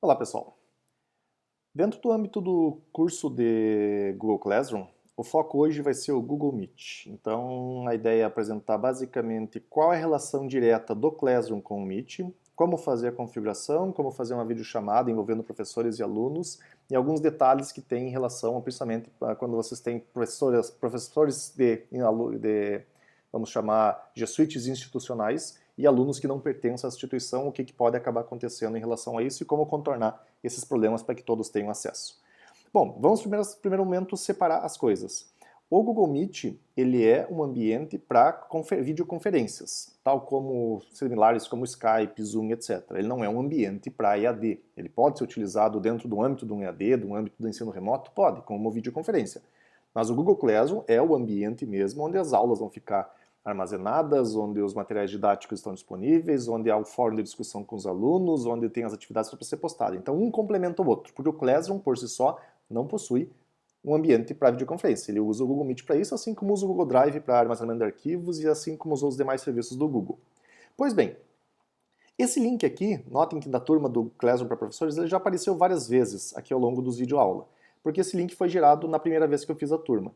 Olá pessoal, dentro do âmbito do curso de Google Classroom, o foco hoje vai ser o Google Meet. Então a ideia é apresentar basicamente qual é a relação direta do Classroom com o Meet, como fazer a configuração, como fazer uma videochamada envolvendo professores e alunos e alguns detalhes que tem em relação, principalmente quando vocês têm professores vamos chamar, G Suites institucionais e alunos que não pertencem à instituição, o que pode acabar acontecendo em relação a isso e como contornar esses problemas para que todos tenham acesso. Bom, vamos primeiro momento separar as coisas. O Google Meet, ele é um ambiente para videoconferências, tal como similares como Skype, Zoom, etc. Ele não é um ambiente para EAD. Ele pode ser utilizado dentro do âmbito de um EAD, do âmbito do ensino remoto? Pode, como uma videoconferência. Mas o Google Classroom é o ambiente mesmo onde as aulas vão ficar armazenadas, onde os materiais didáticos estão disponíveis, onde há o fórum de discussão com os alunos, onde tem as atividades para ser postadas. Então um complementa o outro, porque o Classroom por si só não possui um ambiente para videoconferência. Ele usa o Google Meet para isso, assim como usa o Google Drive para armazenamento de arquivos e assim como usa os demais serviços do Google. Pois bem, esse link aqui, notem que da turma do Classroom para professores, ele já apareceu várias vezes aqui ao longo dos videoaula, porque esse link foi gerado na primeira vez que eu fiz a turma.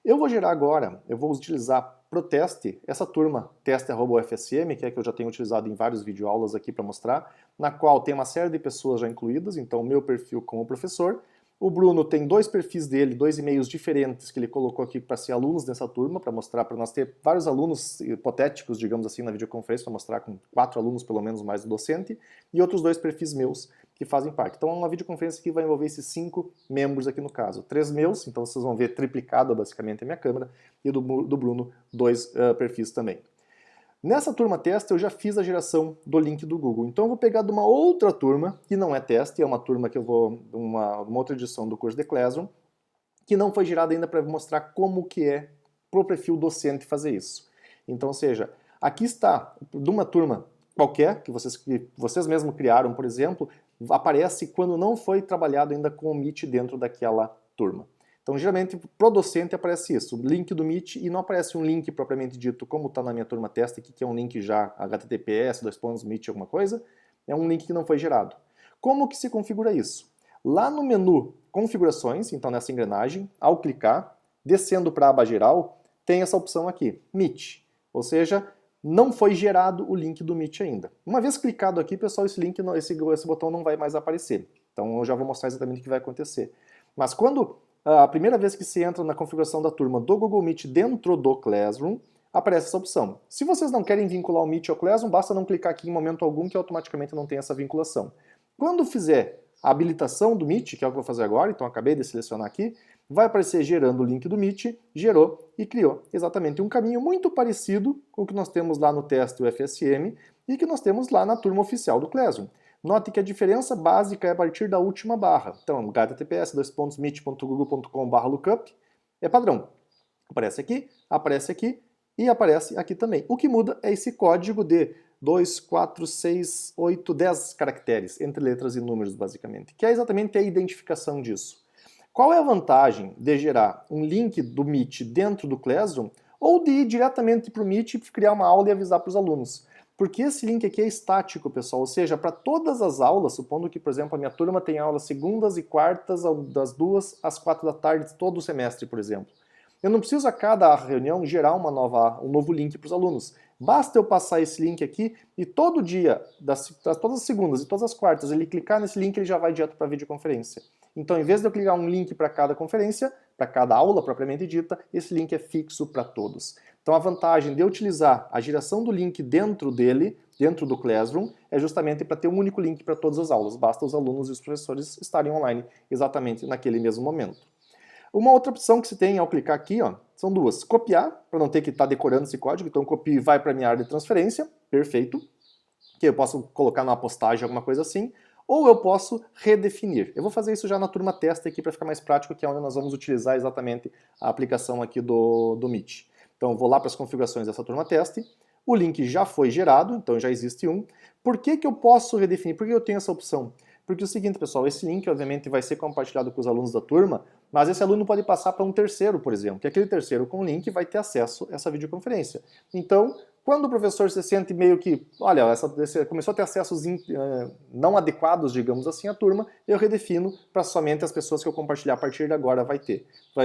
Eu vou gerar agora, eu vou utilizar para o teste, essa turma, teste@ufsm, que é que eu já tenho utilizado em vários videoaulas aqui para mostrar, na qual tem uma série de pessoas já incluídas, então o meu perfil como professor. O Bruno tem dois perfis dele, dois e-mails diferentes que ele colocou aqui para ser alunos dessa turma, para mostrar, para nós ter vários alunos hipotéticos, digamos assim, na videoconferência, para mostrar com 4 alunos pelo menos mais o docente, e outros dois perfis meus que fazem parte. Então é uma videoconferência que vai envolver esses 5 membros aqui no caso. 3 meus, então vocês vão ver triplicada basicamente a minha câmera, e do Bruno, 2 perfis também. Nessa turma teste eu já fiz a geração do link do Google, então eu vou pegar de uma outra turma, que não é teste, é uma turma que eu vou, uma outra edição do curso de Classroom, que não foi gerada ainda para mostrar como que é pro perfil docente fazer isso. Então, ou seja, aqui está, de uma turma qualquer, que vocês mesmos criaram, por exemplo, aparece quando não foi trabalhado ainda com o Meet dentro daquela turma. Então, geralmente, pro docente aparece isso, o link do Meet, e não aparece um link propriamente dito, como está na minha turma teste aqui, que é um link já https, Meet, alguma coisa, é um link que não foi gerado. Como que se configura isso? Lá no menu Configurações, então nessa engrenagem, ao clicar, descendo para a aba geral, tem essa opção aqui, Meet, ou seja, não foi gerado o link do Meet ainda. Uma vez clicado aqui, pessoal, esse botão não vai mais aparecer. Então eu já vou mostrar exatamente o que vai acontecer. Mas quando a primeira vez que se entra na configuração da turma do Google Meet dentro do Classroom, aparece essa opção. Se vocês não querem vincular o Meet ao Classroom, basta não clicar aqui em momento algum que automaticamente não tem essa vinculação. Quando fizer a habilitação do Meet, que é o que eu vou fazer agora, então acabei de selecionar aqui, vai aparecer gerando o link do Meet, gerou e criou exatamente um caminho muito parecido com o que nós temos lá no teste UFSM e que nós temos lá na turma oficial do Classroom. Note que a diferença básica é a partir da última barra. Então, https://meet.google.com/lookup é padrão. Aparece aqui e aparece aqui também. O que muda é esse código de 2, 4, 6, 8, 10 caracteres, entre letras e números, basicamente, que é exatamente a identificação disso. Qual é a vantagem de gerar um link do Meet dentro do Classroom ou de ir diretamente para o Meet e criar uma aula e avisar para os alunos? Porque esse link aqui é estático, pessoal, ou seja, para todas as aulas, supondo que, por exemplo, a minha turma tem aulas segundas e quartas, das 2 às 4 da tarde, todo o semestre, por exemplo. Eu não preciso a cada reunião gerar um novo link para os alunos. Basta eu passar esse link aqui e todo dia, todas as segundas e todas as quartas, ele clicar nesse link, ele já vai direto para a videoconferência. Então, em vez de eu clicar um link para cada conferência, para cada aula propriamente dita, esse link é fixo para todos. Então, a vantagem de eu utilizar a geração do link dentro dele, dentro do Classroom, é justamente para ter um único link para todas as aulas. Basta os alunos e os professores estarem online exatamente naquele mesmo momento. Uma outra opção que se tem ao clicar aqui, ó, são duas. Copiar, para não ter que estar decorando esse código. Então, copio e vai para a minha área de transferência. Perfeito. Que eu posso colocar numa postagem, alguma coisa assim. Ou eu posso redefinir. Eu vou fazer isso já na turma teste aqui para ficar mais prático, que é onde nós vamos utilizar exatamente a aplicação aqui do Meet. Então eu vou lá para as configurações dessa turma teste, o link já foi gerado, então já existe um. Por que eu posso redefinir? Por que eu tenho essa opção? Porque é o seguinte, pessoal, esse link obviamente vai ser compartilhado com os alunos da turma, mas esse aluno pode passar para um terceiro, por exemplo, que aquele terceiro com o link vai ter acesso a essa videoconferência. Então, quando o professor se sente meio que, olha, começou a ter acessos não adequados, digamos assim, à turma, eu redefino para somente as pessoas que eu compartilhar a partir de agora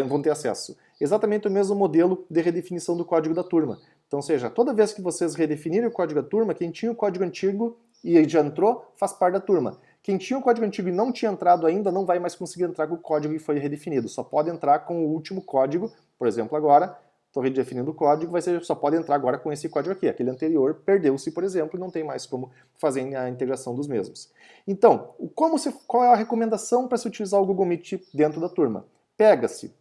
vão ter acesso. Exatamente o mesmo modelo de redefinição do código da turma. Então, ou seja, toda vez que vocês redefinirem o código da turma, quem tinha o código antigo e já entrou, faz parte da turma. Quem tinha o código antigo e não tinha entrado ainda, não vai mais conseguir entrar com o código que foi redefinido. Só pode entrar com o último código, por exemplo, agora, estou redefinindo o código, só pode entrar agora com esse código aqui. Aquele anterior perdeu-se, por exemplo, e não tem mais como fazer a integração dos mesmos. Então, qual é a recomendação para se utilizar o Google Meet dentro da turma? Pega-se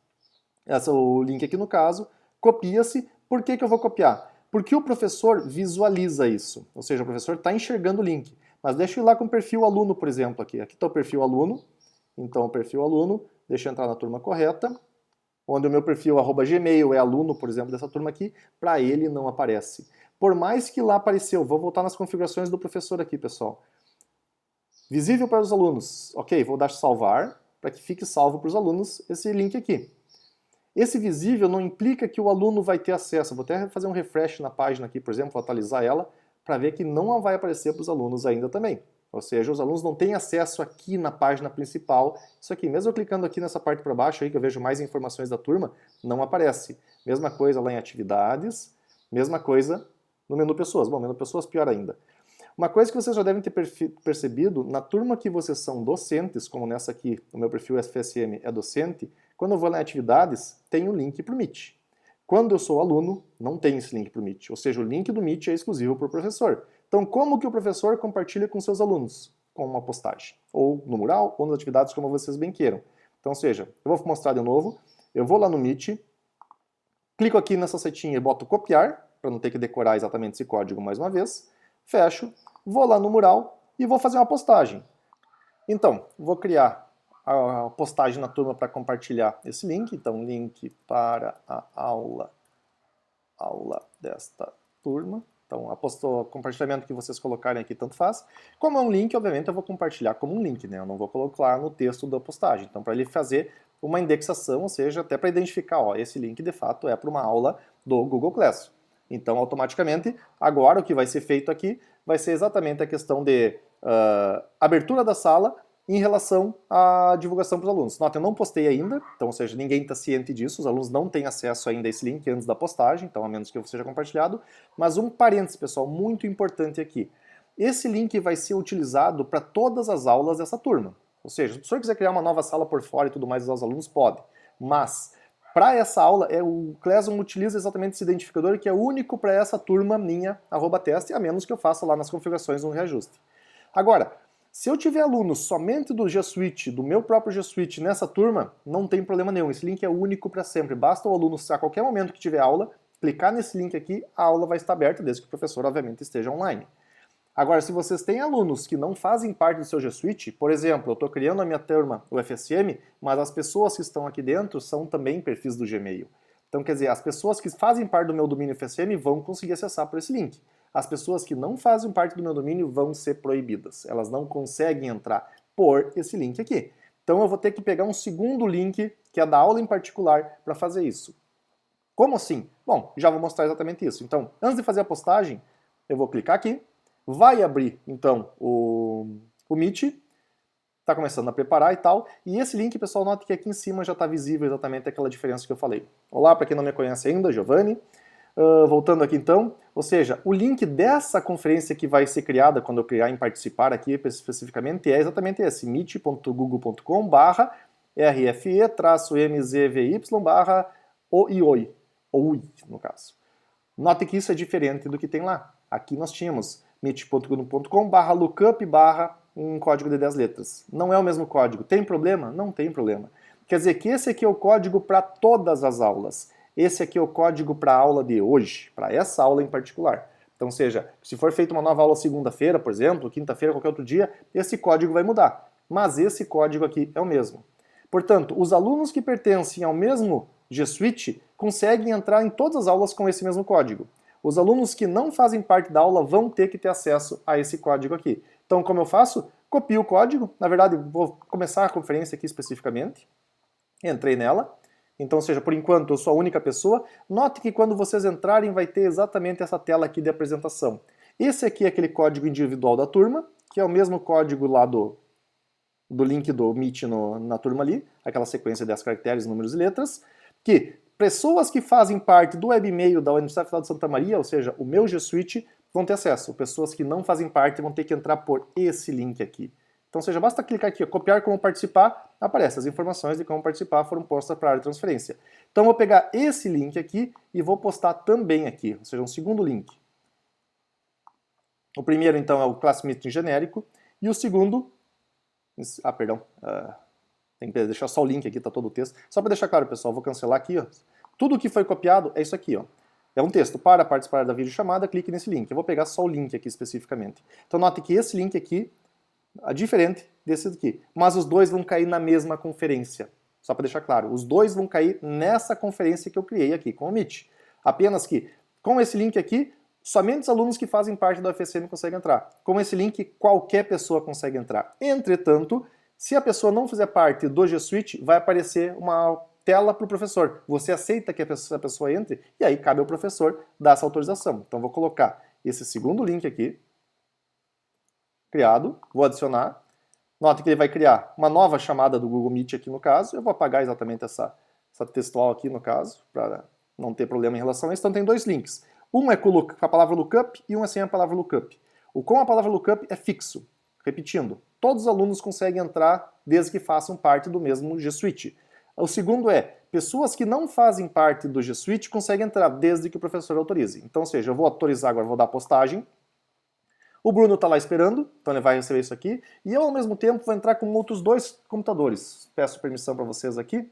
o link aqui no caso, copia-se. Por que eu vou copiar? Porque o professor visualiza isso, ou seja, o professor está enxergando o link. Mas deixa eu ir lá com o perfil aluno, por exemplo, aqui. Aqui está o perfil aluno, então o perfil aluno, deixa eu entrar na turma correta, onde o meu perfil @gmail é aluno, por exemplo, dessa turma aqui, para ele não aparece. Por mais que lá apareceu, vou voltar nas configurações do professor aqui, pessoal. Visível para os alunos. Ok, vou dar salvar, para que fique salvo para os alunos esse link aqui. Esse visível não implica que o aluno vai ter acesso. Vou até fazer um refresh na página aqui, por exemplo, vou atualizar ela, para ver que não vai aparecer para os alunos ainda também. Ou seja, os alunos não têm acesso aqui na página principal. Isso aqui, mesmo eu clicando aqui nessa parte para baixo, aí, que eu vejo mais informações da turma, não aparece. Mesma coisa lá em atividades, mesma coisa no menu pessoas. Bom, menu pessoas pior ainda. Uma coisa que vocês já devem ter percebido, na turma que vocês são docentes, como nessa aqui, o meu perfil FSM é docente, quando eu vou lá em atividades, tem um link para o Meet. Quando eu sou aluno, não tem esse link para o Meet, ou seja, o link do Meet é exclusivo para o professor. Então, como que o professor compartilha com seus alunos? Com uma postagem, ou no mural, ou nas atividades, como vocês bem queiram. Então, ou seja, eu vou mostrar de novo, eu vou lá no Meet, clico aqui nessa setinha e boto copiar, para não ter que decorar exatamente esse código mais uma vez, fecho, vou lá no mural e vou fazer uma postagem. Então, vou criar a postagem na turma para compartilhar esse link. Então, link para a aula desta turma. Então, o compartilhamento que vocês colocarem aqui tanto faz. Como é um link, obviamente eu vou compartilhar como um link, né? Eu não vou colocar no texto da postagem. Então, para ele fazer uma indexação, ou seja, até para identificar, ó, esse link de fato é para uma aula do Google Classroom. Então, automaticamente, agora o que vai ser feito aqui vai ser exatamente a questão de abertura da sala em relação à divulgação para os alunos. Nota, eu não postei ainda, então, ou seja, ninguém está ciente disso, os alunos não têm acesso ainda a esse link antes da postagem, então a menos que seja compartilhado. Mas um parênteses, pessoal, muito importante aqui. Esse link vai ser utilizado para todas as aulas dessa turma. Ou seja, se o professor quiser criar uma nova sala por fora e tudo mais aos alunos, pode. Mas, para essa aula, o Classroom utiliza exatamente esse identificador que é único para essa turma minha, @teste, a menos que eu faça lá nas configurações um reajuste. Agora, se eu tiver alunos somente do G Suite, do meu próprio G Suite nessa turma, não tem problema nenhum. Esse link é único para sempre. Basta o aluno, a qualquer momento que tiver aula, clicar nesse link aqui, a aula vai estar aberta, desde que o professor, obviamente, esteja online. Agora, se vocês têm alunos que não fazem parte do seu G Suite, por exemplo, eu estou criando a minha turma, o FSM, mas as pessoas que estão aqui dentro são também perfis do Gmail. Então, quer dizer, as pessoas que fazem parte do meu domínio FSM vão conseguir acessar por esse link. As pessoas que não fazem parte do meu domínio vão ser proibidas. Elas não conseguem entrar por esse link aqui. Então eu vou ter que pegar um segundo link, que é da aula em particular, para fazer isso. Como assim? Bom, já vou mostrar exatamente isso. Então, antes de fazer a postagem, eu vou clicar aqui, vai abrir, então, o Meet, está começando a preparar e tal, e esse link, pessoal, note que aqui em cima já está visível exatamente aquela diferença que eu falei. Olá, para quem não me conhece ainda, Giovanni. Voltando aqui então, ou seja, o link dessa conferência que vai ser criada quando eu criar em participar aqui especificamente é exatamente esse, meet.google.com/rfe-mzvy/oioi, ou ui, no caso. Note que isso é diferente do que tem lá. Aqui nós tínhamos meet.google.com/lookup/ um código de 10 letras. Não é o mesmo código. Tem problema? Não tem problema. Quer dizer que esse aqui é o código para todas as aulas. Esse aqui é o código para a aula de hoje, para essa aula em particular. Então, seja, se for feita uma nova aula segunda-feira, por exemplo, quinta-feira, qualquer outro dia, esse código vai mudar. Mas esse código aqui é o mesmo. Portanto, os alunos que pertencem ao mesmo G Suite conseguem entrar em todas as aulas com esse mesmo código. Os alunos que não fazem parte da aula vão ter que ter acesso a esse código aqui. Então, como eu faço? Copio o código. Na verdade, vou começar a conferência aqui especificamente. Entrei nela. Então, ou seja, por enquanto eu sou a única pessoa. Note que quando vocês entrarem vai ter exatamente essa tela aqui de apresentação. Esse aqui é aquele código individual da turma, que é o mesmo código lá do link do Meet na turma ali, aquela sequência de 10 caracteres, números e letras, que pessoas que fazem parte do webmail da Universidade Federal de Santa Maria, ou seja, o meu G Suite, vão ter acesso. Pessoas que não fazem parte vão ter que entrar por esse link aqui. Então, ou seja, basta clicar aqui, copiar como participar, aparece as informações de como participar foram postas para a área de transferência. Então, eu vou pegar esse link aqui e vou postar também aqui, ou seja, um segundo link. O primeiro, então, é o Class Meeting genérico, e o segundo... tem que deixar só o link aqui, está todo o texto. Só para deixar claro, pessoal, vou cancelar aqui. Ó. Tudo que foi copiado é isso aqui. Ó. É um texto. Para participar da videochamada, clique nesse link. Eu vou pegar só o link aqui especificamente. Então, note que esse link aqui é diferente desse daqui. Mas os dois vão cair na mesma conferência. Só para deixar claro, os dois vão cair nessa conferência que eu criei aqui, com o Meet. Apenas que, com esse link aqui, somente os alunos que fazem parte da UFSM conseguem entrar. Com esse link, qualquer pessoa consegue entrar. Entretanto, se a pessoa não fizer parte do G Suite, vai aparecer uma tela para o professor. Você aceita que a pessoa entre? E aí cabe ao professor dar essa autorização. Então vou colocar esse segundo link aqui, criado, vou adicionar. Note que ele vai criar uma nova chamada do Google Meet aqui no caso. Eu vou apagar exatamente essa textual aqui no caso, para não ter problema em relação a isso. Então tem dois links. Um é com a palavra lookup e um é sem a palavra lookup. O com a palavra lookup é fixo. Repetindo, todos os alunos conseguem entrar desde que façam parte do mesmo G Suite. O segundo é, pessoas que não fazem parte do G Suite conseguem entrar desde que o professor autorize. Então, ou seja, eu vou autorizar agora, vou dar a postagem. O Bruno está lá esperando, então ele vai receber isso aqui. E eu, ao mesmo tempo, vou entrar com outros dois computadores. Peço permissão para vocês aqui.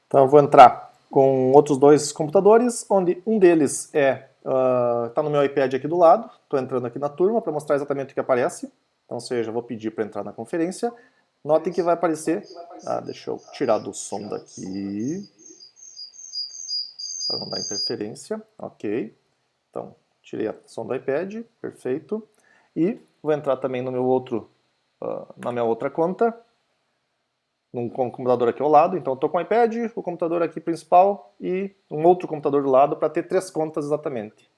Então, eu vou entrar com outros dois computadores, onde um deles está no meu iPad aqui do lado. Estou entrando aqui na turma para mostrar exatamente o que aparece. Então, ou seja, eu vou pedir para entrar na conferência. Notem que vai aparecer... deixa eu tirar do som daqui. Para não dar interferência. Ok. Então, tirei o som do iPad. Perfeito. E vou entrar também no meu na minha outra conta. Num computador aqui ao lado. Então, eu estou com o iPad, o computador aqui principal e um outro computador do lado para ter 3 contas exatamente.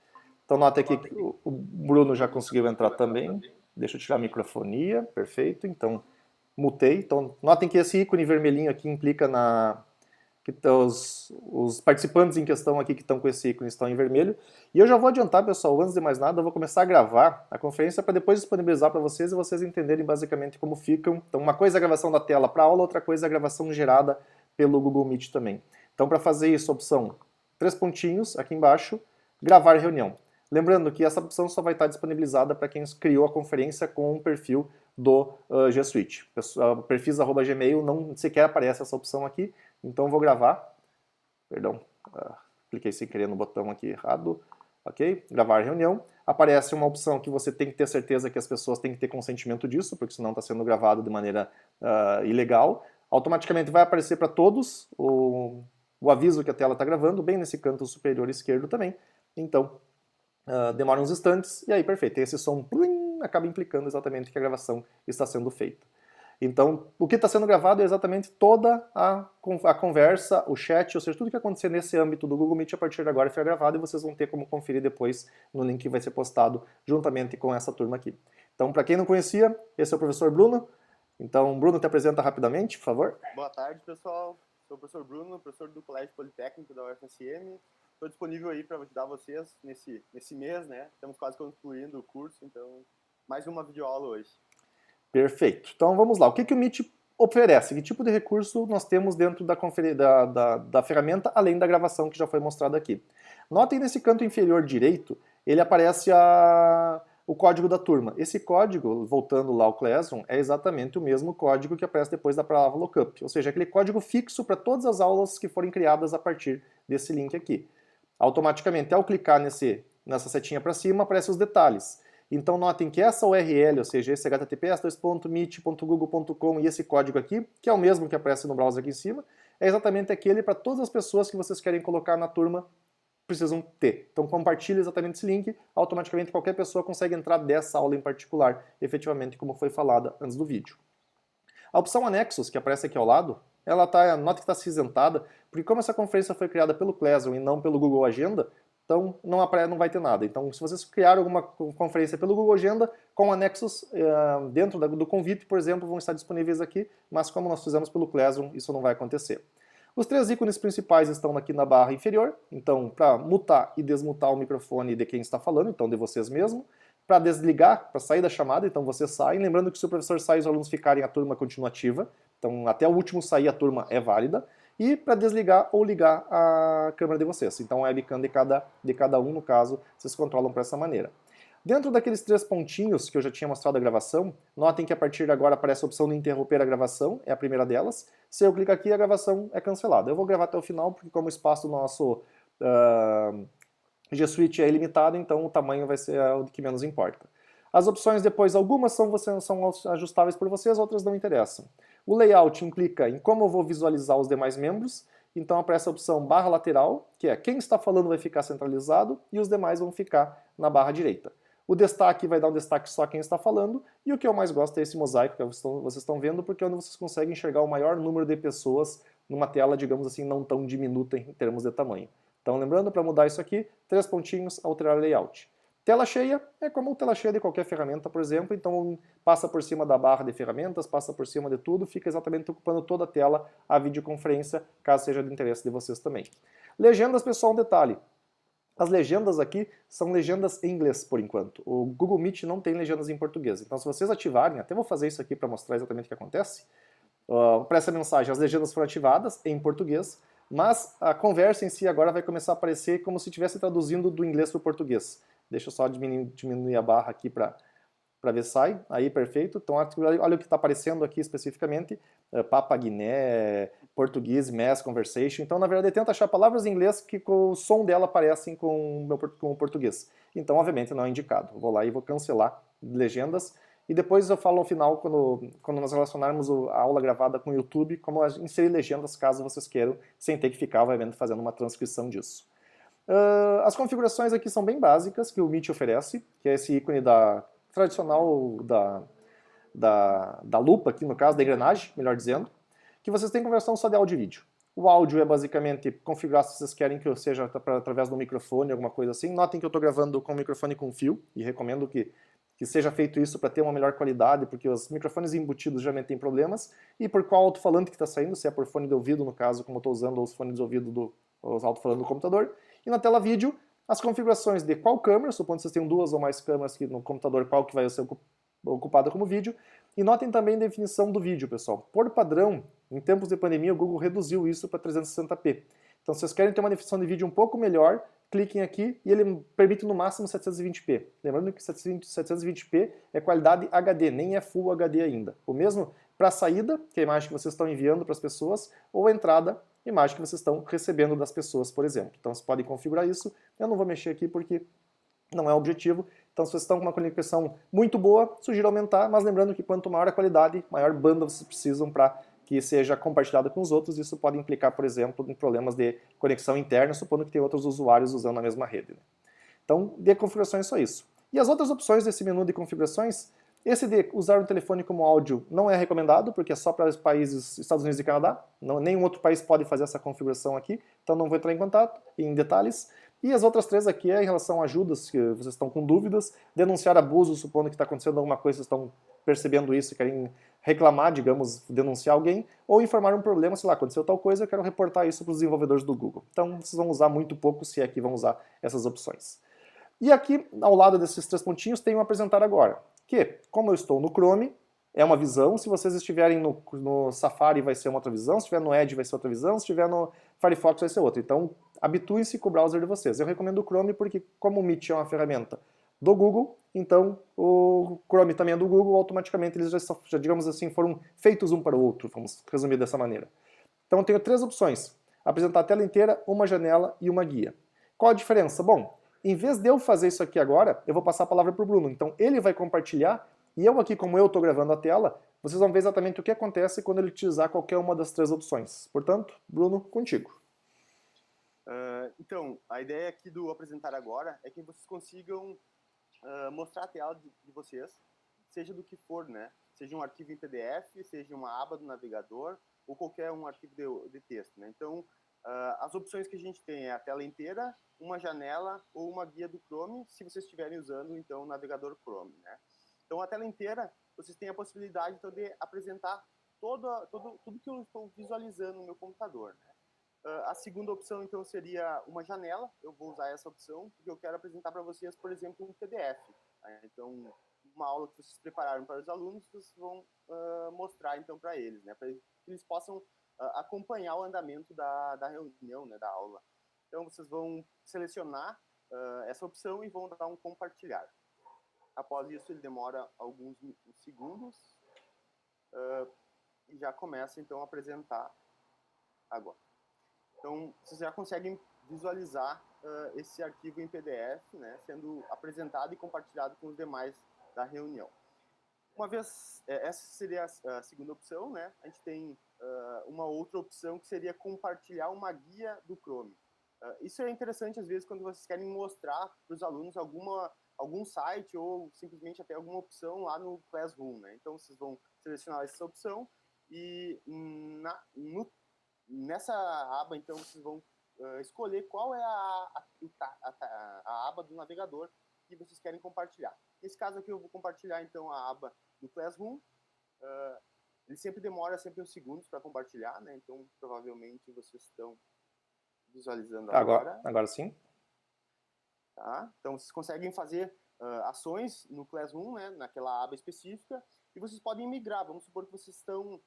Então, notem aqui que o Bruno já conseguiu entrar também. Deixa eu tirar a microfonia. Perfeito. Então, mutei. Então, notem que esse ícone vermelhinho aqui implica que os participantes em questão aqui que estão com esse ícone estão em vermelho. E eu já vou adiantar, pessoal, antes de mais nada, eu vou começar a gravar a conferência para depois disponibilizar para vocês e vocês entenderem basicamente como ficam. Então, uma coisa é a gravação da tela para aula, outra coisa é a gravação gerada pelo Google Meet também. Então, para fazer isso, a opção 3 pontinhos aqui embaixo, gravar reunião. Lembrando que essa opção só vai estar disponibilizada para quem criou a conferência com um perfil do G Suite. Perfis@gmail não sequer aparece essa opção aqui, então vou gravar. Perdão, cliquei sem querer no botão aqui errado. Ok? Gravar reunião. Aparece uma opção que você tem que ter certeza que as pessoas têm que ter consentimento disso, porque senão está sendo gravado de maneira ilegal. Automaticamente vai aparecer para todos o aviso que a tela está gravando, bem nesse canto superior esquerdo também. Então, demora uns instantes e aí, perfeito. Esse som plim, acaba implicando exatamente que a gravação está sendo feita. Então, o que está sendo gravado é exatamente toda a conversa, o chat, ou seja, tudo que acontecer nesse âmbito do Google Meet a partir de agora foi gravado e vocês vão ter como conferir depois no link que vai ser postado juntamente com essa turma aqui. Então, para quem não conhecia, esse é o professor Bruno. Então, Bruno, te apresenta rapidamente, por favor. Boa tarde, pessoal. Sou o professor Bruno, professor do Colégio Politécnico da UFSM. Estou disponível aí para ajudar vocês nesse mês, né? Estamos quase concluindo o curso, então mais uma videoaula hoje. Perfeito. Então vamos lá. O que o Meet oferece? Que tipo de recurso nós temos dentro da ferramenta, além da gravação que já foi mostrada aqui? Notem nesse canto inferior direito, ele aparece o código da turma. Esse código, voltando lá ao Classroom, é exatamente o mesmo código que aparece depois da palavra lookup. Ou seja, aquele código fixo para todas as aulas que forem criadas a partir desse link aqui. Automaticamente, ao clicar nessa setinha para cima, aparecem os detalhes. Então notem que essa URL, ou seja, esse https://meet.google.com e esse código aqui, que é o mesmo que aparece no browser aqui em cima, é exatamente aquele para todas as pessoas que vocês querem colocar na turma precisam ter. Então compartilhe exatamente esse link, automaticamente qualquer pessoa consegue entrar dessa aula em particular, efetivamente como foi falada antes do vídeo. A opção anexos, que aparece aqui ao lado, nota que está cinzentada, porque como essa conferência foi criada pelo Classroom e não pelo Google Agenda, então não vai ter nada. Então, se vocês criaram alguma conferência pelo Google Agenda, com anexos dentro do convite, por exemplo, vão estar disponíveis aqui, mas como nós fizemos pelo Classroom, isso não vai acontecer. Os 3 ícones principais estão aqui na barra inferior, então para mutar e desmutar o microfone de quem está falando, então de vocês mesmo. Para desligar, para sair da chamada, então vocês saem. Lembrando que se o professor sai e os alunos ficarem, a turma continua ativa. Então até o último sair a turma é válida. E para desligar ou ligar a câmera de vocês. Então a webcam de cada um, no caso, vocês controlam para essa maneira. Dentro daqueles 3 pontinhos que eu já tinha mostrado a gravação, notem que a partir de agora aparece a opção de interromper a gravação, é a primeira delas. Se eu clicar aqui, a gravação é cancelada. Eu vou gravar até o final, porque como o espaço do nosso G Suite é ilimitado, então o tamanho vai ser o que menos importa. As opções depois, algumas são ajustáveis por vocês, outras não interessam. O layout implica em como eu vou visualizar os demais membros, então aparece a opção barra lateral, que é quem está falando vai ficar centralizado e os demais vão ficar na barra direita. O destaque vai dar um destaque só a quem está falando, e o que eu mais gosto é esse mosaico que vocês estão vendo, porque é onde vocês conseguem enxergar o maior número de pessoas numa tela, digamos assim, não tão diminuta em termos de tamanho. Então lembrando, para mudar isso aqui, 3 pontinhos, alterar layout. Tela cheia é como tela cheia de qualquer ferramenta, por exemplo, então passa por cima da barra de ferramentas, passa por cima de tudo, fica exatamente ocupando toda a tela a videoconferência, caso seja de interesse de vocês também. Legendas, pessoal, um detalhe. As legendas aqui são legendas em inglês, por enquanto. O Google Meet não tem legendas em português. Então, se vocês ativarem, até vou fazer isso aqui para mostrar exatamente o que acontece. Para essa mensagem, as legendas foram ativadas em português, mas a conversa em si agora vai começar a aparecer como se estivesse traduzindo do inglês para o português. Deixa eu só diminuir a barra aqui para ver se sai. Aí, perfeito. Então, olha o que está aparecendo aqui especificamente. Papua Guiné, português, mass conversation. Então, na verdade, tenta achar palavras em inglês que com o som dela parecem com o português. Então, obviamente, não é indicado. Vou lá e vou cancelar legendas. E depois eu falo ao final, quando nós relacionarmos a aula gravada com o YouTube, como inserir legendas, caso vocês queiram, sem ter que ficar, obviamente, fazendo uma transcrição disso. As configurações aqui são bem básicas, que o Meet oferece, que é esse ícone tradicional da lupa, aqui no caso, da engrenagem, melhor dizendo, que vocês têm conversão só de áudio e vídeo. O áudio é basicamente configurar se vocês querem que eu seja através do microfone, alguma coisa assim. Notem que eu estou gravando com o microfone com fio, e recomendo que seja feito isso para ter uma melhor qualidade, porque os microfones embutidos geralmente têm problemas, e por qual alto-falante que está saindo, se é por fone de ouvido, no caso, como eu estou usando os fones de ouvido os alto-falando do computador. E na tela vídeo, as configurações de qual câmera, supondo que vocês tenham 2 ou mais câmeras aqui no computador, qual que vai ser ocupada como vídeo. E notem também a definição do vídeo, pessoal. Por padrão, em tempos de pandemia, o Google reduziu isso para 360p. Então, se vocês querem ter uma definição de vídeo um pouco melhor, cliquem aqui e ele permite no máximo 720p. Lembrando que 720p é qualidade HD, nem é Full HD ainda. O mesmo para a saída, que é a imagem que vocês estão enviando para as pessoas, ou a entrada, imagem que vocês estão recebendo das pessoas, por exemplo. Então, vocês podem configurar isso. Eu não vou mexer aqui porque não é o objetivo. Então, se vocês estão com uma conexão muito boa, sugiro aumentar, mas lembrando que quanto maior a qualidade, maior banda vocês precisam para que seja compartilhada com os outros. Isso pode implicar, por exemplo, em problemas de conexão interna, supondo que tem outros usuários usando a mesma rede. Né? Então, de configurações, só isso. E as outras opções desse menu de configurações, esse de usar o telefone como áudio não é recomendado, porque é só para os países Estados Unidos e Canadá. Nenhum outro país pode fazer essa configuração aqui, então não vou entrar em contato, em detalhes. E as outras 3 aqui é em relação a ajudas, que vocês estão com dúvidas, denunciar abuso, supondo que está acontecendo alguma coisa, vocês estão percebendo isso e querem reclamar, digamos, denunciar alguém, ou informar um problema, sei lá, aconteceu tal coisa, eu quero reportar isso para os desenvolvedores do Google. Então vocês vão usar muito pouco, se é que vão usar essas opções. E aqui, ao lado desses 3 pontinhos, tem o apresentar agora, que, como eu estou no Chrome, é uma visão. Se vocês estiverem no Safari vai ser uma outra visão, se estiver no Edge vai ser outra visão, se estiver no Firefox vai ser outra. Então, habituem-se com o browser de vocês. Eu recomendo o Chrome porque, como o Meet é uma ferramenta do Google, então o Chrome também é do Google, automaticamente eles já digamos assim, foram feitos um para o outro, vamos resumir dessa maneira. Então, eu tenho 3 opções. Apresentar a tela inteira, uma janela e uma guia. Qual a diferença? Bom, em vez de eu fazer isso aqui agora, eu vou passar a palavra para o Bruno. Então, ele vai compartilhar. E eu aqui, como eu estou gravando a tela, vocês vão ver exatamente o que acontece quando ele utilizar qualquer uma das 3 opções. Portanto, Bruno, contigo. Então, a ideia aqui do apresentar agora é que vocês consigam mostrar a tela de vocês, seja do que for, né? seja um arquivo em PDF, seja uma aba do navegador ou qualquer um arquivo de texto, né? Então, as opções que a gente tem é a tela inteira, uma janela ou uma guia do Chrome, se vocês estiverem usando, então, o navegador Chrome, né? Então, a tela inteira, vocês têm a possibilidade, então, de apresentar tudo que eu estou visualizando no meu computador, né? A segunda opção, então, seria uma janela. Eu vou usar essa opção porque eu quero apresentar para vocês, por exemplo, um PDF. Né? Então, uma aula que vocês prepararam para os alunos, vocês vão mostrar, então, para eles, né? Para que eles possam acompanhar o andamento da reunião, né, da aula. Então, vocês vão selecionar essa opção e vão dar um compartilhar. Após isso, ele demora alguns segundos e já começa, então, a apresentar agora. Então, vocês já conseguem visualizar esse arquivo em PDF, né, sendo apresentado e compartilhado com os demais da reunião. Uma vez, essa seria a segunda opção, né? A gente tem uma outra opção que seria compartilhar uma guia do Chrome. Isso é interessante, às vezes, quando vocês querem mostrar para os alunos algum site ou simplesmente até alguma opção lá no Classroom, né? Então, vocês vão selecionar essa opção e nessa aba, então, vocês vão escolher qual é a aba do navegador que vocês querem compartilhar. Nesse caso aqui, eu vou compartilhar, então, a aba do Classroom. Ele sempre demora uns segundos para compartilhar, né? Então, provavelmente, vocês estão visualizando agora. Agora sim. Tá? Então, vocês conseguem fazer ações no Classroom, né? Naquela aba específica, e vocês podem migrar. Vamos supor que vocês estão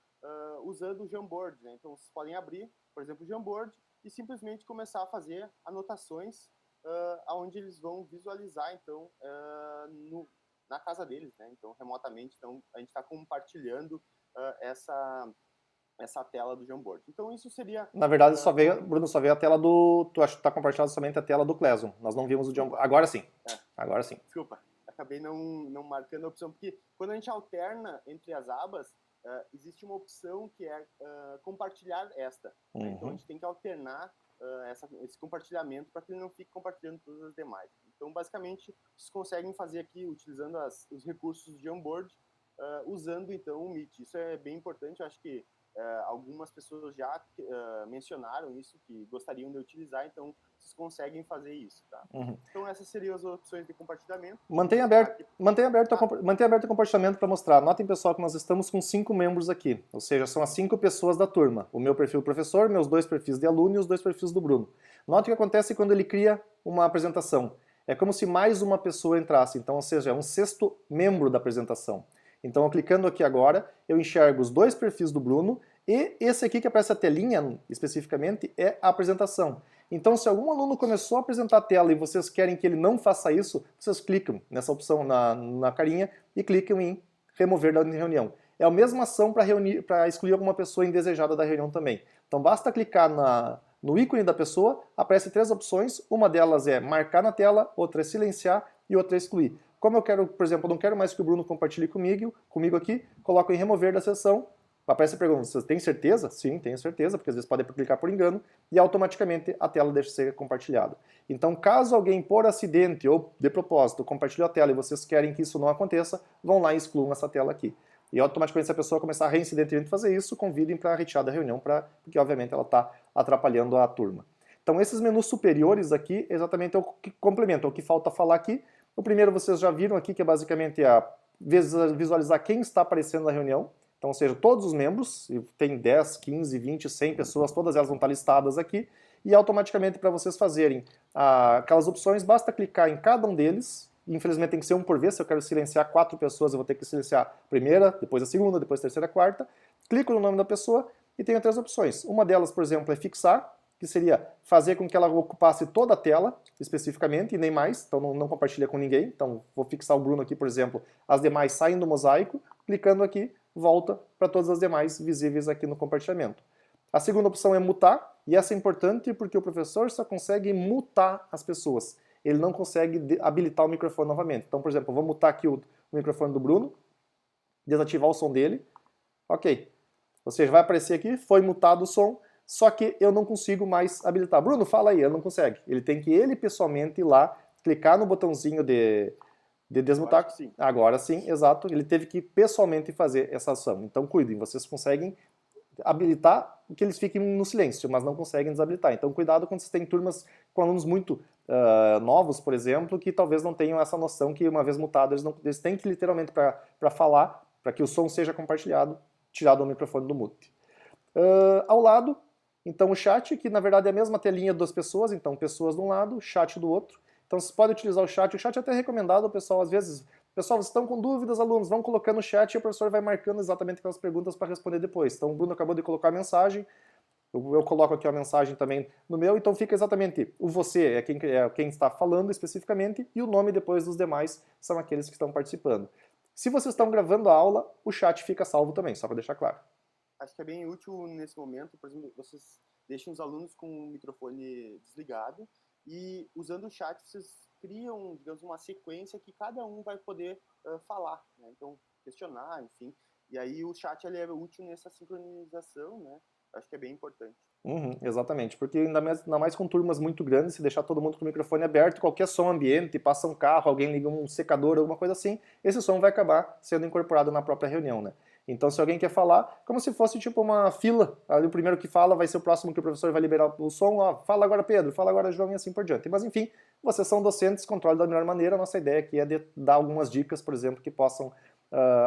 usando o Jamboard, né? Então, vocês podem abrir, por exemplo, o Jamboard e simplesmente começar a fazer anotações onde eles vão visualizar, então, na casa deles, né? Então, remotamente. Então, a gente está compartilhando essa tela do Jamboard. Então, isso seria... Na verdade, Bruno, só veio a tela do... Tu acha que está compartilhado somente a tela do Classroom. Nós não vimos o Jamboard. Agora sim. Agora sim. Desculpa. Acabei não marcando a opção, porque quando a gente alterna entre as abas, existe uma opção que é compartilhar esta. Né? Então, a gente tem que alternar esse compartilhamento para que ele não fique compartilhando todas as demais. Então, basicamente, vocês conseguem fazer aqui, utilizando os recursos de Jamboard, usando, então, o Meet. Isso é bem importante, eu acho que algumas pessoas já mencionaram isso, que gostariam de utilizar, então vocês conseguem fazer isso, tá? Então essas seriam as opções de compartilhamento. Mantenha aberto o compartilhamento para mostrar. Notem, pessoal, que nós estamos com 5 membros aqui, ou seja, são as 5 pessoas da turma. O meu perfil professor, meus 2 perfis de aluno e os 2 perfis do Bruno. Note o que acontece quando ele cria uma apresentação. É como se mais uma pessoa entrasse, então, ou seja, é um 6º membro da apresentação. Então, clicando aqui agora, eu enxergo os 2 perfis do Bruno e esse aqui que aparece a telinha, especificamente, é a apresentação. Então, se algum aluno começou a apresentar a tela e vocês querem que ele não faça isso, vocês clicam nessa opção na carinha e clicam em remover da reunião. É a mesma ação para excluir alguma pessoa indesejada da reunião também. Então, basta clicar no ícone da pessoa, aparecem 3 opções, uma delas é marcar na tela, outra é silenciar e outra é excluir. Como eu quero, por exemplo, eu não quero mais que o Bruno compartilhe comigo aqui, coloco em remover da sessão, aparece a pergunta, você tem certeza? Sim, tenho certeza, porque às vezes pode clicar por engano, e automaticamente a tela deixa de ser compartilhada. Então, caso alguém por acidente ou de propósito compartilhe a tela e vocês querem que isso não aconteça, vão lá e excluam essa tela aqui. E automaticamente, se a pessoa começar a reincidentalmente fazer isso, convidem para retirar da reunião, porque obviamente ela está atrapalhando a turma. Então, esses menus superiores aqui, exatamente é o que complementam, é o que falta falar aqui. O primeiro vocês já viram aqui, que é basicamente visualizar quem está aparecendo na reunião. Então, ou seja, todos os membros, tem 10, 15, 20, 100 pessoas, todas elas vão estar listadas aqui. E automaticamente, para vocês fazerem aquelas opções, basta clicar em cada um deles. Infelizmente tem que ser um por vez, se eu quero silenciar 4 pessoas, eu vou ter que silenciar a primeira, depois a segunda, depois a terceira, a quarta. Clico no nome da pessoa e tenho 3 opções. Uma delas, por exemplo, é fixar, que seria fazer com que ela ocupasse toda a tela, especificamente, e nem mais, então não compartilha com ninguém. Então, vou fixar o Bruno aqui, por exemplo, as demais saem do mosaico, clicando aqui, volta para todas as demais visíveis aqui no compartilhamento. A segunda opção é mutar, e essa é importante porque o professor só consegue mutar as pessoas. Ele não consegue habilitar o microfone novamente. Então, por exemplo, eu vou mutar aqui o microfone do Bruno, desativar o som dele, ok. Ou seja, vai aparecer aqui, foi mutado o som, só que eu não consigo mais habilitar. Bruno, fala aí, ele não consegue. Ele tem que, pessoalmente, ir lá, clicar no botãozinho De Eu desmutar, acho que sim. agora sim, exato, ele teve que pessoalmente fazer essa ação. Então cuidem, vocês conseguem habilitar que eles fiquem no silêncio, mas não conseguem desabilitar. Então cuidado quando vocês têm turmas com alunos muito novos, por exemplo, que talvez não tenham essa noção que uma vez mutado eles têm que literalmente para falar, para que o som seja compartilhado, tirar do microfone do mute. Ao lado, então o chat, que na verdade é a mesma telinha das pessoas, então pessoas de um lado, chat do outro. Então vocês podem utilizar o chat é até recomendado, pessoal, às vezes, pessoal, vocês estão com dúvidas, alunos, vão colocando no chat e o professor vai marcando exatamente aquelas perguntas para responder depois. Então o Bruno acabou de colocar a mensagem, eu coloco aqui a mensagem também no meu, então fica exatamente o você é quem está falando especificamente e o nome depois dos demais são aqueles que estão participando. Se vocês estão gravando a aula, o chat fica salvo também, só para deixar claro. Acho que é bem útil nesse momento, por exemplo, vocês deixem os alunos com o microfone desligado e usando o chat vocês criam, digamos, uma sequência que cada um vai poder falar, né? Então, questionar, enfim. E aí o chat ele é útil nessa sincronização, né? Acho que é bem importante. Exatamente, porque ainda mais com turmas muito grandes, se deixar todo mundo com o microfone aberto, qualquer som ambiente, passa um carro, alguém liga um secador, alguma coisa assim, esse som vai acabar sendo incorporado na própria reunião, né? Então se alguém quer falar, como se fosse tipo uma fila, ali o primeiro que fala vai ser o próximo que o professor vai liberar o som, ó, fala agora Pedro, fala agora João e assim por diante. Mas enfim, vocês são docentes, controlam da melhor maneira, a nossa ideia aqui é de dar algumas dicas, por exemplo, que possam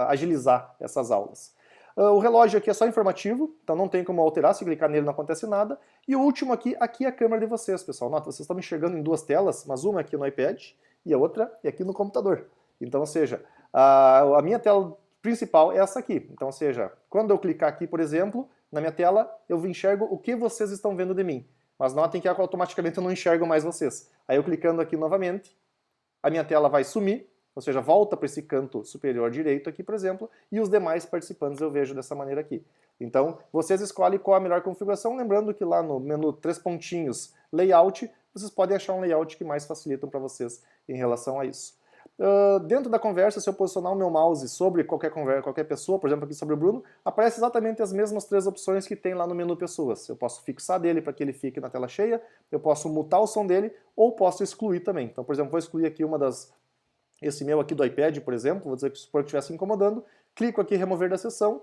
agilizar essas aulas. O relógio aqui é só informativo, então não tem como alterar, se clicar nele não acontece nada. E o último aqui é a câmera de vocês, pessoal. Nota, vocês estão me enxergando em duas telas, mas uma aqui no iPad e a outra é aqui no computador. Então, ou seja, a minha tela principal é essa aqui. Então, ou seja, quando eu clicar aqui, por exemplo, na minha tela, eu enxergo o que vocês estão vendo de mim. Mas notem que automaticamente eu não enxergo mais vocês. Aí eu clicando aqui novamente, a minha tela vai sumir, ou seja, volta para esse canto superior direito aqui, por exemplo, e os demais participantes eu vejo dessa maneira aqui. Então, vocês escolhem qual a melhor configuração, lembrando que lá no menu 3 pontinhos, layout, vocês podem achar um layout que mais facilita para vocês em relação a isso. Dentro da conversa, se eu posicionar o meu mouse sobre qualquer pessoa, por exemplo aqui sobre o Bruno, aparece exatamente as mesmas 3 opções que tem lá no menu pessoas. Eu posso fixar dele para que ele fique na tela cheia, eu posso mutar o som dele, ou posso excluir também. Então, por exemplo, vou excluir aqui esse meu aqui do iPad, por exemplo, vou dizer que supor que estivesse incomodando, clico aqui em remover da sessão,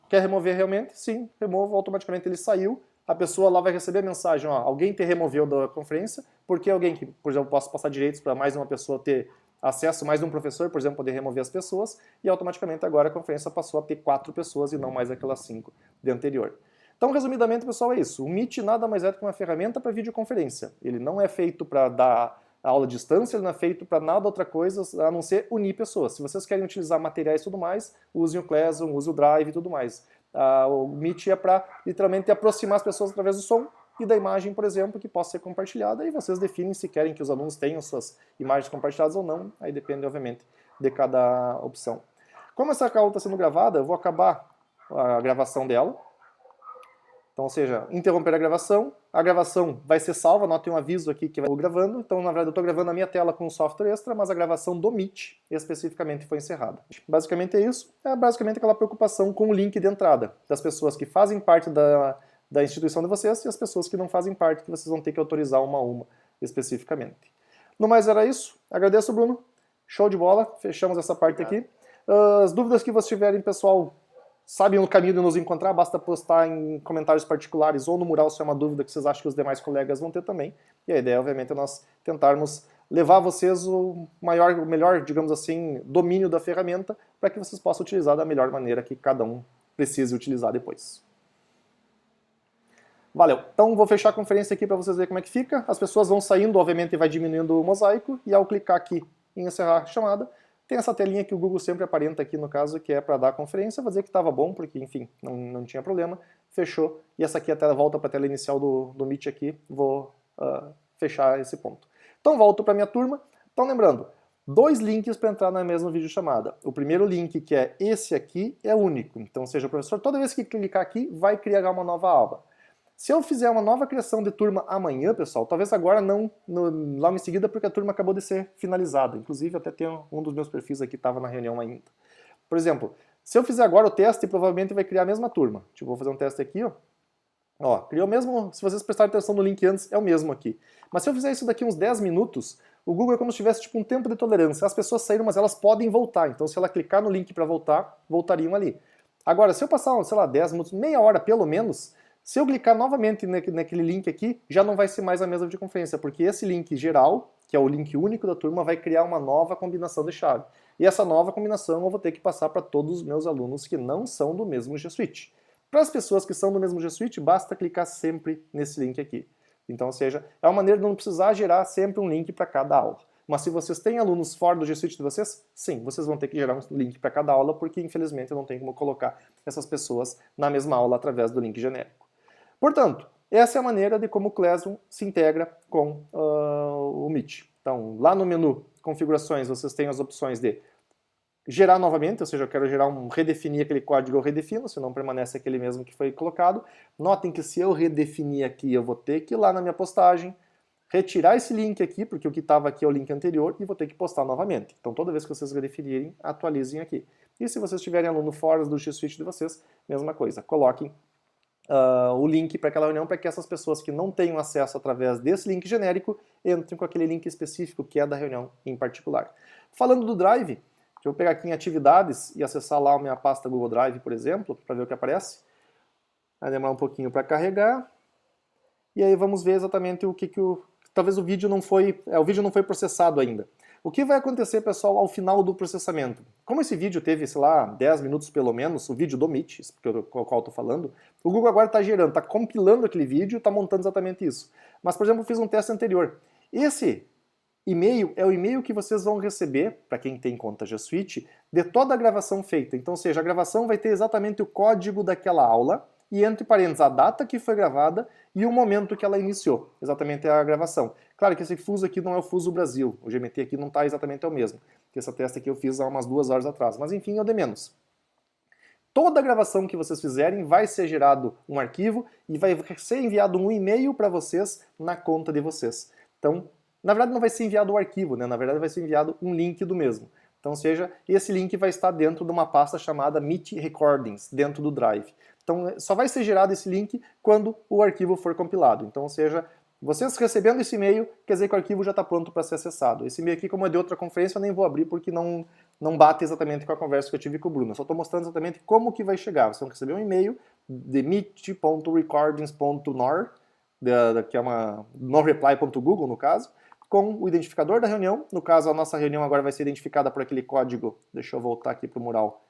quer remover realmente? Sim, removo, automaticamente ele saiu, a pessoa lá vai receber a mensagem, ó, alguém te removeu da conferência, porque alguém que, por exemplo, posso passar direitos para mais uma pessoa ter acesso, mais de um professor, por exemplo, poder remover as pessoas, e automaticamente agora a conferência passou a ter 4 pessoas e não mais aquelas 5 de anterior. Então, resumidamente, pessoal, é isso. O Meet nada mais é do que uma ferramenta para videoconferência. Ele não é feito para dar aula à distância, ele não é feito para nada outra coisa a não ser unir pessoas. Se vocês querem utilizar materiais e tudo mais, usem o Classroom, usem o Drive e tudo mais. O Meet é para literalmente aproximar as pessoas através do som e da imagem, por exemplo, que possa ser compartilhada, e vocês definem se querem que os alunos tenham suas imagens compartilhadas ou não, aí depende, obviamente, de cada opção. Como essa aula está sendo gravada, eu vou acabar a gravação dela. Então, ou seja, interromper a gravação vai ser salva, notem um aviso aqui que vai gravando, então na verdade eu estou gravando a minha tela com um software extra, mas a gravação do Meet especificamente foi encerrada. Basicamente é isso, é basicamente aquela preocupação com o link de entrada, das pessoas que fazem parte da instituição de vocês e as pessoas que não fazem parte, que vocês vão ter que autorizar uma a uma especificamente. No mais era isso, agradeço Bruno, show de bola, fechamos essa parte aqui. As dúvidas que vocês tiverem, pessoal, sabem o caminho de nos encontrar, basta postar em comentários particulares ou no mural se é uma dúvida que vocês acham que os demais colegas vão ter também. E a ideia, obviamente, é nós tentarmos levar a vocês o melhor, digamos assim, domínio da ferramenta para que vocês possam utilizar da melhor maneira que cada um precise utilizar depois. Valeu. Então vou fechar a conferência aqui para vocês verem como é que fica. As pessoas vão saindo, obviamente, vai diminuindo o mosaico e ao clicar aqui em encerrar a chamada, tem essa telinha que o Google sempre aparenta aqui no caso, que é para dar a conferência. Vou dizer que estava bom, porque, enfim, não tinha problema. Fechou. E essa aqui é a tela, volta para a tela inicial do Meet aqui. Vou fechar esse ponto. Então, volto para a minha turma. Então, lembrando, 2 links para entrar na mesma videochamada. O primeiro link, que é esse aqui, é único. Então, ou seja, o professor, toda vez que clicar aqui, vai criar uma nova aba. Se eu fizer uma nova criação de turma amanhã, pessoal, talvez agora não logo em seguida, porque a turma acabou de ser finalizada. Inclusive, até tem um dos meus perfis aqui que estava na reunião ainda. Por exemplo, se eu fizer agora o teste, provavelmente vai criar a mesma turma. Tipo, vou fazer um teste aqui, ó. Ó, criou o mesmo, se vocês prestarem atenção no link antes, é o mesmo aqui. Mas se eu fizer isso daqui uns 10 minutos, O Google é como se tivesse tipo um tempo de tolerância. As pessoas saíram, mas elas podem voltar. Então, se ela clicar no link para voltar, voltariam ali. Agora, se eu passar, sei lá, 10 minutos, meia hora pelo menos, se eu clicar novamente naquele link aqui, já não vai ser mais a mesma videoconferência, porque esse link geral, que é o link único da turma, vai criar uma nova combinação de chave. E essa nova combinação eu vou ter que passar para todos os meus alunos que não são do mesmo G Suite. Para as pessoas que são do mesmo G Suite, basta clicar sempre nesse link aqui. Então, ou seja, é uma maneira de não precisar gerar sempre um link para cada aula. Mas se vocês têm alunos fora do G Suite de vocês, sim, vocês vão ter que gerar um link para cada aula, porque infelizmente eu não tenho como colocar essas pessoas na mesma aula através do link genérico. Portanto, essa é a maneira de como o Classroom se integra com o Meet. Então, lá no menu Configurações, vocês têm as opções de gerar novamente, ou seja, eu quero redefinir aquele código, eu redefino, senão permanece aquele mesmo que foi colocado. Notem que se eu redefinir aqui, eu vou ter que ir lá na minha postagem, retirar esse link aqui, porque o que estava aqui é o link anterior, e vou ter que postar novamente. Então, toda vez que vocês redefinirem, atualizem aqui. E se vocês tiverem aluno fora do G Suite de vocês, mesma coisa, coloquem o link para aquela reunião para que essas pessoas que não tenham acesso através desse link genérico entrem com aquele link específico que é da reunião em particular. Falando do Drive, eu vou pegar aqui em Atividades e acessar lá a minha pasta Google Drive, por exemplo, para ver o que aparece. Vai demorar um pouquinho para carregar. E aí vamos ver exatamente o que talvez o vídeo não foi processado ainda. O que vai acontecer, pessoal, ao final do processamento? Como esse vídeo teve, sei lá, 10 minutos pelo menos, o vídeo do Meet, com o qual eu estou falando, o Google agora está gerando, está compilando aquele vídeo, está montando exatamente isso. Mas, por exemplo, eu fiz um teste anterior. Esse e-mail é o e-mail que vocês vão receber, para quem tem conta G Suite, de toda a gravação feita. Então, ou seja, a gravação vai ter exatamente o código daquela aula, e entre parênteses a data que foi gravada e o momento que ela iniciou, exatamente a gravação. Claro que esse fuso aqui não é o fuso Brasil, o GMT aqui não está exatamente o mesmo, que essa testa aqui eu fiz há umas 2 horas atrás, mas enfim, é o de menos. Toda gravação que vocês fizerem vai ser gerado um arquivo e vai ser enviado um e-mail para vocês na conta de vocês. Então, na verdade não vai ser enviado o arquivo, né? Na verdade vai ser enviado um link do mesmo. Então, seja, esse link vai estar dentro de uma pasta chamada Meet Recordings, dentro do Drive. Então, só vai ser gerado esse link quando o arquivo for compilado. Então, ou seja, vocês recebendo esse e-mail, quer dizer que o arquivo já está pronto para ser acessado. Esse e-mail aqui, como é de outra conferência, eu nem vou abrir porque não bate exatamente com a conversa que eu tive com o Bruno. Eu só estou mostrando exatamente como que vai chegar. Vocês vão receber um e-mail de meet.recordings.nor, que é uma noreply.google no caso, com o identificador da reunião. No caso, a nossa reunião agora vai ser identificada por aquele código, deixa eu voltar aqui para o mural,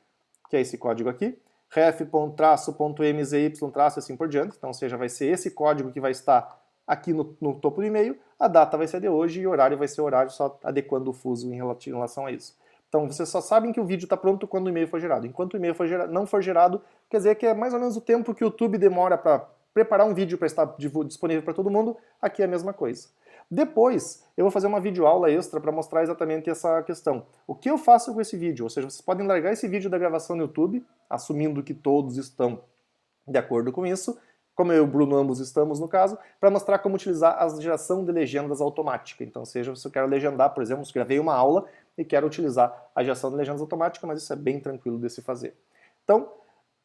que é esse código aqui, ref.mzy, assim por diante. Então, ou seja, vai ser esse código que vai estar aqui no topo do e-mail, a data vai ser de hoje e o horário vai ser o horário, só adequando o fuso em relação a isso. Então, vocês só sabem que o vídeo está pronto quando o e-mail for gerado. Enquanto o e-mail não for gerado, quer dizer que é mais ou menos o tempo que o YouTube demora para preparar um vídeo para estar disponível para todo mundo, aqui é a mesma coisa. Depois, eu vou fazer uma videoaula extra para mostrar exatamente essa questão. O que eu faço com esse vídeo? Ou seja, vocês podem largar esse vídeo da gravação no YouTube, assumindo que todos estão de acordo com isso, como eu e o Bruno ambos estamos no caso, para mostrar como utilizar a geração de legendas automática. Então, seja se eu quero legendar, por exemplo, se gravei uma aula e quero utilizar a geração de legendas automática, mas isso é bem tranquilo de se fazer. Então,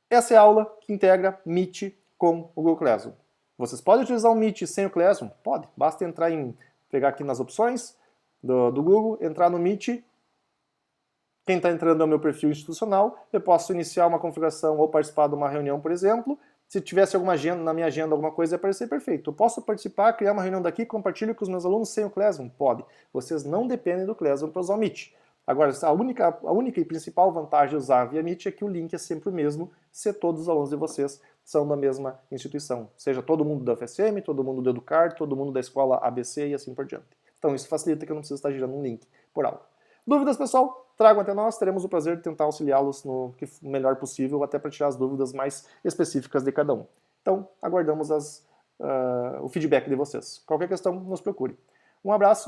essa é a aula que integra Meet com o Google Classroom. Vocês podem utilizar o Meet sem o Classroom? Pode. Basta pegar aqui nas opções do Google, entrar no Meet. Quem está entrando é o meu perfil institucional. Eu posso iniciar uma configuração ou participar de uma reunião, por exemplo. Se tivesse alguma agenda, na minha agenda alguma coisa, ia aparecer perfeito. Eu posso participar, criar uma reunião daqui, compartilho com os meus alunos sem o Classroom? Pode. Vocês não dependem do Classroom para usar o Meet. Agora, a única e principal vantagem de usar via Meet é que o link é sempre o mesmo se todos os alunos de vocês são da mesma instituição. Seja todo mundo da UFSM, todo mundo do Educar, todo mundo da escola ABC e assim por diante. Então isso facilita que eu não preciso estar gerando um link por aula. Dúvidas, pessoal? Tragam até nós, teremos o prazer de tentar auxiliá-los no melhor possível, até para tirar as dúvidas mais específicas de cada um. Então, aguardamos o feedback de vocês. Qualquer questão, nos procure. Um abraço.